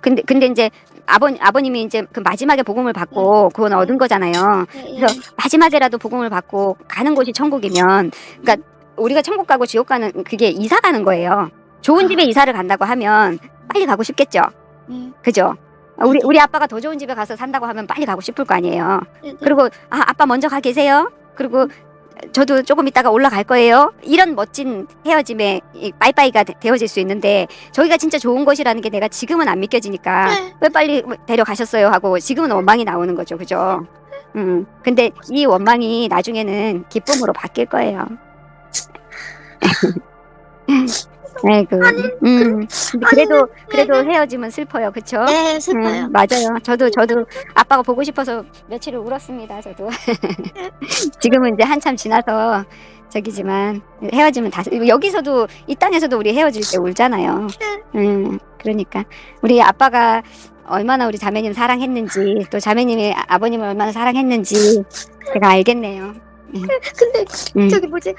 근데 이제 아버님이 이제 그 마지막에 복음을 받고 구원을 얻은 거잖아요. 그래서 마지막에라도 복음을 받고 가는 곳이 천국이면, 그러니까 우리가 천국 가고 지옥 가는 그게 이사 가는 거예요. 좋은 집에 이사를 간다고 하면 빨리 가고 싶겠죠. 그죠? 우리 아빠가 더 좋은 집에 가서 산다고 하면 빨리 가고 싶을 거 아니에요. 그리고 아빠 먼저 가 계세요. 그리고 저도 조금 있다가 올라갈 거예요. 이런 멋진 헤어짐에 빠이빠이가 되어질 수 있는데 저희가 진짜 좋은 것이라는 게 내가 지금은 안 믿겨지니까 왜 빨리 데려가셨어요 하고 지금은 원망이 나오는 거죠. 그죠? 근데 이 원망이 나중에는 기쁨으로 바뀔 거예요. 아이고. 그래도 헤어지면 슬퍼요. 그쵸? 네, 슬퍼요. 맞아요. 저도 아빠가 보고 싶어서 며칠을 울었습니다. 저도. 지금은 이제 한참 지나서 저기지만 헤어지면 여기서도 이 땅에서도 우리 헤어질 때 울잖아요. 그러니까 우리 아빠가 얼마나 우리 자매님 사랑했는지 또 자매님이 아버님을 얼마나 사랑했는지 제가 알겠네요. 근데 저기 뭐지?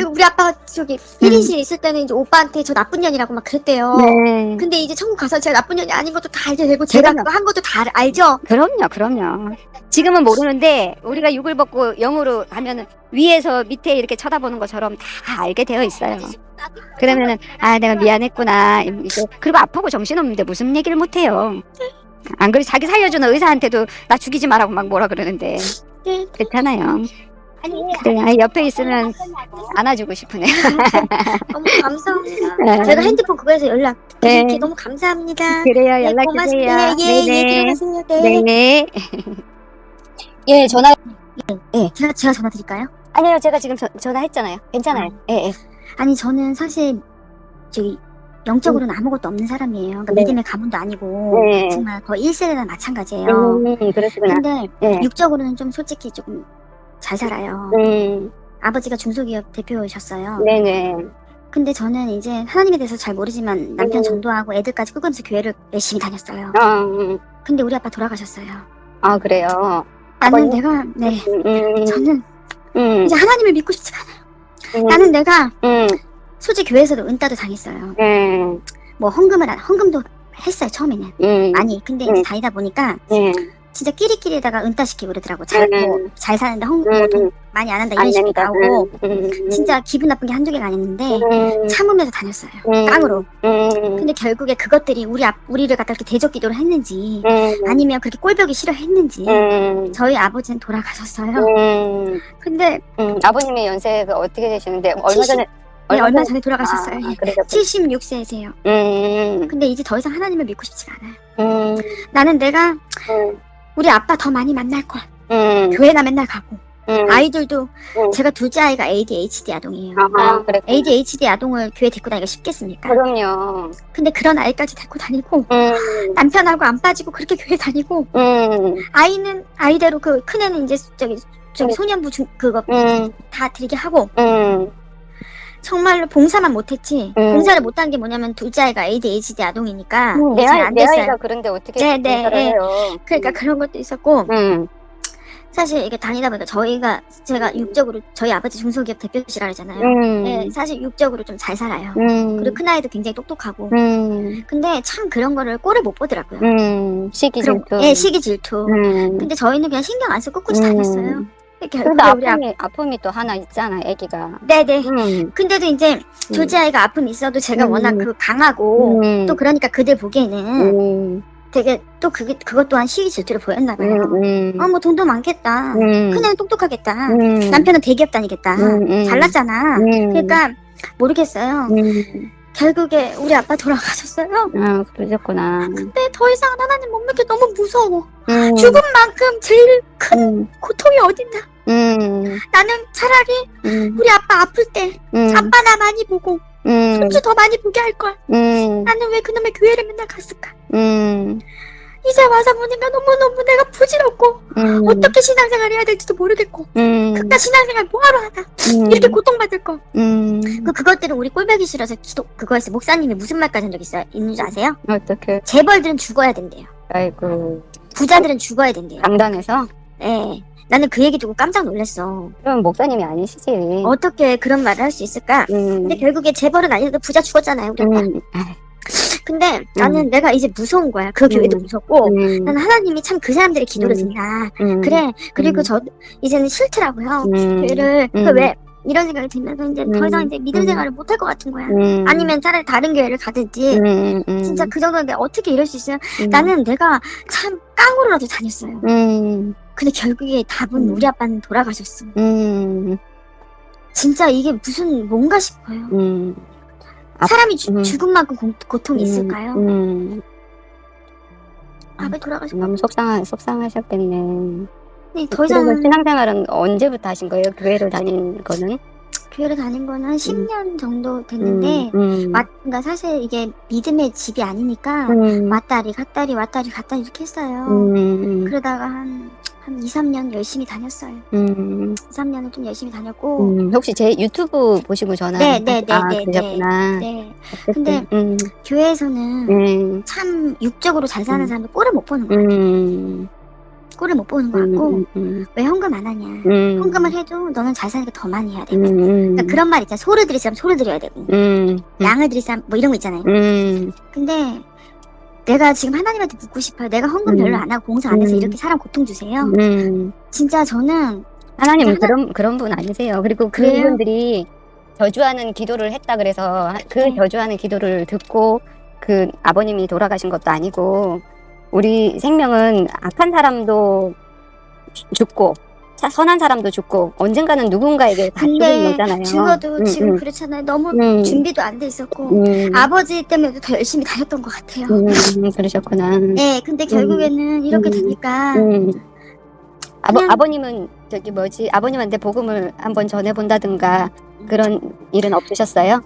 우리 아빠가 저기 1인실 있을 때는 이제 오빠한테 저 나쁜 년이라고 막 그랬대요. 네. 근데 이제 천국 가서 제가 나쁜 년이 아닌 것도 다 알게 되고 제가 그거 한 것도 다 알죠? 그럼요. 지금은 모르는데 우리가 육을 벗고 영으로 가면은 위에서 밑에 이렇게 쳐다보는 것처럼 다 알게 되어 있어요. 그러면은 내가 미안했구나. 이제 그리고 아프고 정신없는데 무슨 얘기를 못해요. 안 그래 자기 살려주는 의사한테도 나 죽이지 말라고 막 뭐라 그러는데 그렇잖아요. 그래, 옆에 있으면 안아주고 싶으네요. 너무 감사합니다. 제가 핸드폰 그거에서 연락 드릴게요. 너무 감사합니다. 그래요, 연락주세요. 네, 들어가세요. 네. 네. 예, 전화. 제가 전화 드릴까요? 아니요, 제가 지금 전화했잖아요. 괜찮아요. 예, 예. 아니 저는 사실 저기 영적으로는 아무것도 없는 사람이에요. 그러니까 네. 믿음의 가문도 아니고 네. 정말 거의 1세대나 마찬가지예요. 그러시구나. 근데 네. 육적으로는 좀 솔직히 조금 잘 살아요. 아버지가 중소기업 대표셨어요. 네네. 근데 저는 이제 하나님에 대해서 잘 모르지만 남편 전도하고 애들까지 끌면서 교회를 열심히 다녔어요. 근데 우리 아빠 돌아가셨어요. 아, 그래요? 나는 내가 저는 이제 하나님을 믿고 싶지가 않아요. 나는 내가 솔직히 교회에서도 은따도 당했어요. 뭐 헌금도 했어요 처음에는. 많이. 근데 이제 다니다 보니까 진짜 끼리끼리에다가 은따시키고 그러더라고. 잘 사는데 헌금 돈 많이 안 한다 이런 식으로 나오고 진짜 기분 나쁜 게 한두 개가 아니었는데 참으면서 다녔어요. 깡으로. 근데 결국에 그것들이 우리를 갖다 이렇게 대적 기도를 했는지 아니면 그렇게 꼴보기 싫어했는지 저희 아버지는 돌아가셨어요. 근데 아버님의 연세가 어떻게 되시는데 얼마 전에 돌아가셨어요. 76세세요. 음. 근데 이제 더 이상 하나님을 믿고 싶지가 않아요. 나는 내가 우리 아빠 더 많이 만날 걸. 교회나 맨날 가고. 아이들도 제가 둘째 아이가 ADHD 아동이에요. ADHD 아동을 교회 데리고 다니기가 쉽겠습니까? 그럼요. 근데 그런 아이까지 데리고 다니고 남편하고 안 빠지고 그렇게 교회 다니고 아이는 아이대로 그 큰애는 이제 저기 소년부 그거 다 드리게 하고 정말로 봉사만 못했지. 봉사를 못한 게 뭐냐면 둘째 아이가 ADHD 아동이니까 내 잘 안 됐어요. 아이가 그런데 어떻게 봉사를 해요? 그러니까 그런 것도 있었고 사실 이게 다니다 보니까 제가 육적으로 저희 아버지 중소기업 대표시라 그러잖아요. 네, 사실 육적으로 좀 잘 살아요. 그리고 큰아이도 굉장히 똑똑하고 근데 참 그런 거를 꼴을 못 보더라고요. 시기 질투. 예, 시기 질투. 근데 저희는 그냥 신경 안 쓰고 꿋꿋이 다녔어요. 그래도 아픔이 또 하나 있잖아, 애기가. 네네. 근데도 이제 둘째 아이가 아픔이 있어도 제가 워낙 강하고 또 그러니까 그들 보기에는 되게 또 그것 또한 시기 질투를 보였나 봐요. 뭐 돈도 많겠다. 큰애는 똑똑하겠다. 남편은 대기업 다니겠다. 잘났잖아. 그러니까 모르겠어요. 결국에 우리 아빠 돌아가셨어요. 아, 그러셨구나. 근데 더 이상 하나님 못 믿게 너무 무서워. 죽음만큼 제일 큰 고통이 어딨나. 나는 차라리 우리 아빠 아플 때 아빠 나 많이 보고 손주 더 많이 보게 할걸. 나는 왜 그놈의 교회를 맨날 갔을까. 이제 와서 보니까 너무너무 내가 부질없고 어떻게 신앙생활 해야 될지도 모르겠고 그깟 신앙생활 뭐하러 하나 이렇게 고통받을 거. 그것들은 우리 꼴보기 싫어서 그거에서 목사님이 무슨 말까지 한 적 있는 줄 아세요? 어떻게? 재벌들은 죽어야 된대요. 아이고. 부자들은 죽어야 된대요. 강단에서? 네. 나는 그 얘기 듣고 깜짝 놀랐어. 그럼 목사님이 아니시지. 어떻게 그런 말을 할 수 있을까? 근데 결국에 재벌은 아니어도 부자 죽었잖아요, 우리 오빠. 근데 나는 내가 이제 무서운 거야. 그 교회도 무섭고 나는 하나님이 참 그 사람들의 기도를 듣나. 그래. 그리고 저 이제는 싫더라고요. 교회를. 왜? 이런 생각이 들면서 이제 더 이상 이제 믿음 생활을 못할 것 같은 거야. 아니면 차라리 다른 교회를 가든지. 진짜 그 정도인데 어떻게 이럴 수 있어요? 나는 내가 참 깡으로라도 다녔어요. 근데 결국에 답은 우리 아빠는 돌아가셨어. 진짜 이게 무슨 뭔가 싶어요. 사람이 죽은 만큼 고통이 있을까요? 아버지 돌아가셨고 너무 속상하셨겠네. 네, 더 이상 신앙생활은 언제부터 하신 거예요? 교회를 다닌 거는? 교회를 다닌 거는 한 10년 정도 됐는데 그러니까 사실 이게 믿음의 집이 아니니까 왔다리 갔다리 이렇게 했어요. 그러다가 한 2, 3년 열심히 다녔어요. 2, 3년을 좀 열심히 다녔고 혹시 제 유튜브 보시고 전화? 그러셨구나. 네. 근데 교회에서는 참 육적으로 잘 사는 사람들 꼴을 못 보는 거야. 꼴을 못 보는 것 같고 왜 헌금 안 하냐. 헌금을 해도 너는 잘 사니까 더 많이 해야 되고 그러니까 그런 말 있잖아. 소를 들일 사람 소를 드려야 되고 양을 드릴 사람 뭐 이런 거 있잖아요. 근데 내가 지금 하나님한테 묻고 싶어요. 내가 헌금 별로 안 하고 봉사 안 해서 이렇게 사람 고통 주세요. 진짜 저는 하나님은 그런 분 아니세요. 그리고 그래요? 그분들이 저주하는 기도를 했다 그래서 그 저주하는 기도를 듣고 그 아버님이 돌아가신 것도 아니고 우리 생명은 악한 사람도 죽고 선한 사람도 죽고 언젠가는 누군가에게 다 죽는 거잖아요. 죽어도 지금 그렇잖아요. 너무 준비도 안 돼 있었고 아버지 때문에 더 열심히 다녔던 것 같아요. 그러셨구나. 네, 근데 결국에는 이렇게 되니까 아버님은 저기 뭐지 아버님한테 복음을 한번 전해본다든가 그런 일은 없으셨어요?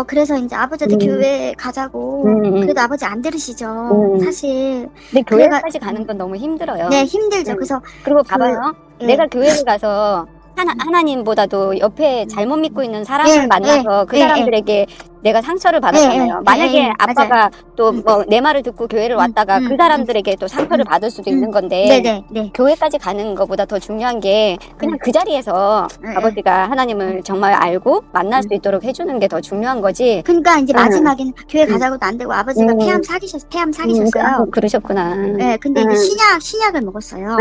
그래서 이제 아버지한테 교회 가자고. 그래도 아버지 안 들으시죠. 사실. 근데 교회까지 가는 건 너무 힘들어요. 네, 힘들죠. 그래서 그리고 봐봐요. 내가 교회를 가서 하나님보다도 옆에 잘못 믿고 있는 사람을 만나서 그 사람들에게 내가 상처를 받았잖아요. 만약에 아빠가 또 뭐 내 말을 듣고 교회를 왔다가 그 사람들에게 또 상처를 받을 수도 있는 건데 교회까지 가는 것보다 더 중요한 게 그냥 그 자리에서 아버지가 하나님을 정말 알고 만날 수 있도록 해주는 게 더 중요한 거지. 그러니까 이제 마지막에는 교회 가자고도 안 되고 아버지가 폐암 사기셨어요. 그러셨구나. 네, 근데 이제 신약을 먹었어요.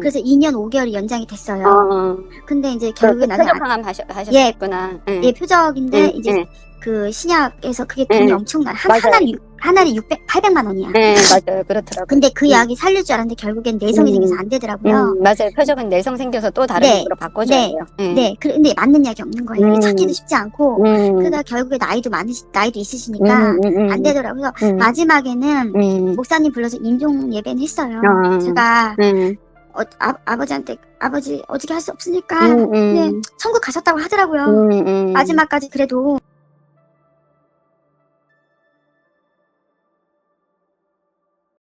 그래서 2년 5개월이 연장이 됐어요. 근데 이제 결국에 나중에 표적항암 하셨구나. 예, 표적인데 이제 그 신약에서 그게 돈이 엄청나. 하나에 800만 원이야. 네, 맞아요. 그렇더라고요. 근데 그 약이 살릴 줄 알았는데 결국엔 내성이 생겨서 안 되더라고요. 맞아요. 표적은 내성 생겨서 또 다른 약으로 바꿔줘야 돼요. 네. 근데 맞는 약이 없는 거예요. 찾기도 쉽지 않고. 그러다 결국에 나이도 있으시니까 안 되더라고요. 그래서 마지막에는 목사님 불러서 임종 예배는 했어요. 제가 아버지한테 아버지 어떻게 할 수 없으니까 네, 천국 가셨다고 하더라고요. 마지막까지 그래도